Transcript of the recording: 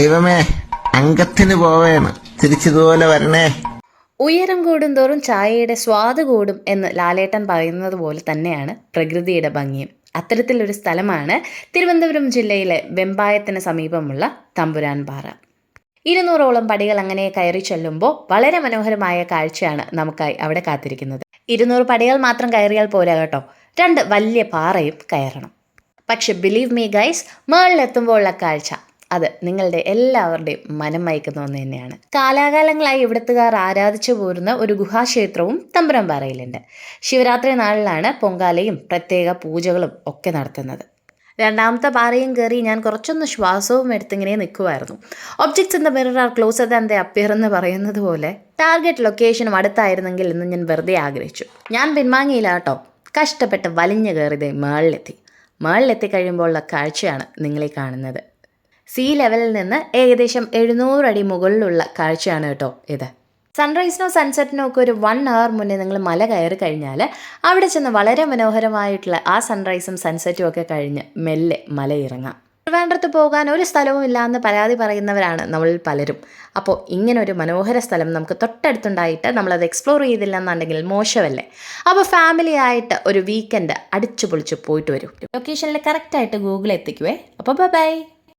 ദൈവമേ, അംഗത്തിന് പോവേണ്, തിരിച്ചിതുപോലെ വരണേ. ഉയരം കൂടുന്തോറും ചായയുടെ സ്വാദ് കൂടും എന്ന് ലാലേട്ടൻ പറയുന്നത് പോലെ തന്നെയാണ് പ്രകൃതിയുടെ ഭംഗിയും. അത്തരത്തിലൊരു സ്ഥലമാണ് തിരുവനന്തപുരം ജില്ലയിലെ വെമ്പായത്തിന് സമീപമുള്ള തമ്പുരാൻ പാറ. 200ഓളം പടികൾ അങ്ങനെ കയറി ചെല്ലുമ്പോൾ വളരെ മനോഹരമായ കാഴ്ചയാണ് നമുക്കായി അവിടെ കാത്തിരിക്കുന്നത്. 200 പടികൾ മാത്രം കയറിയാൽ പോരാ കേട്ടോ, 2 വലിയ പാറയും കയറണം. പക്ഷെ ബിലീവ് മീ ഗൈസ്, മേളിലെത്തുമ്പോഴുള്ള കാഴ്ച അത് നിങ്ങളുടെ എല്ലാവരുടെയും മനം മയക്കുന്ന ഒന്ന് തന്നെയാണ്. കാലാകാലങ്ങളായി ഇവിടുത്തുകാർ ആരാധിച്ചു പോരുന്ന ഒരു ഗുഹാക്ഷേത്രവും തമ്പുരാൻ പാറയിലുണ്ട്. ശിവരാത്രി നാളിലാണ് പൊങ്കാലയും പ്രത്യേക പൂജകളും ഒക്കെ നടത്തുന്നത്. 2ാമത്തെ പാറയും കയറി ഞാൻ കുറച്ചൊന്ന് ശ്വാസവും എടുത്തിങ്ങനെ നിൽക്കുമായിരുന്നു. Objects in the mirror R closer than the appear എന്ന് പറയുന്നത് പോലെ ടാർഗറ്റ് ലൊക്കേഷനും അടുത്തായിരുന്നെങ്കിൽ എന്ന് ഞാൻ വെറുതെ ആഗ്രഹിച്ചു. ഞാൻ പിൻവാങ്ങിയില്ല കേട്ടോ, കഷ്ടപ്പെട്ട് വലിഞ്ഞു കയറിയതേ മേളിലെത്തി കഴിയുമ്പോഴുള്ള കാഴ്ചയാണ് നിങ്ങളീ കാണുന്നത്. സീ ലെവലിൽ നിന്ന് ഏകദേശം 700 അടി മുകളിലുള്ള കാഴ്ചയാണ് കേട്ടോ ഇത്. സൺറൈസിനോ സൺസെറ്റിനോ ഒക്കെ ഒരു 1 hour മുന്നേ നിങ്ങൾ മല കയറി കഴിഞ്ഞാൽ അവിടെ ചെന്ന് വളരെ മനോഹരമായിട്ടുള്ള ആ സൺറൈസും സൺസെറ്റും ഒക്കെ കഴിഞ്ഞ് മെല്ലെ മല ഇറങ്ങാം. ട്രിവാൻഡ്രത്ത് പോകാൻ ഒരു സ്ഥലവും ഇല്ലയെന്ന് പരാതി പറയുന്നവരാണ് നമ്മളിൽ പലരും. അപ്പോൾ ഇങ്ങനൊരു മനോഹര സ്ഥലം നമുക്ക് തൊട്ടടുത്തുണ്ടായിട്ട് നമ്മളത് എക്സ്പ്ലോർ ചെയ്തില്ല എന്നുണ്ടെങ്കിൽ മോശമല്ലേ? അപ്പോൾ ഫാമിലി ആയിട്ട് ഒരു വീക്കെൻഡ് അടിച്ചു പൊളിച്ച് പോയിട്ട് വരും. ലൊക്കേഷനിൽ കറക്റ്റായിട്ട് ഗൂഗിൾ എത്തിക്കുവേ. അപ്പോൾ ബൈ.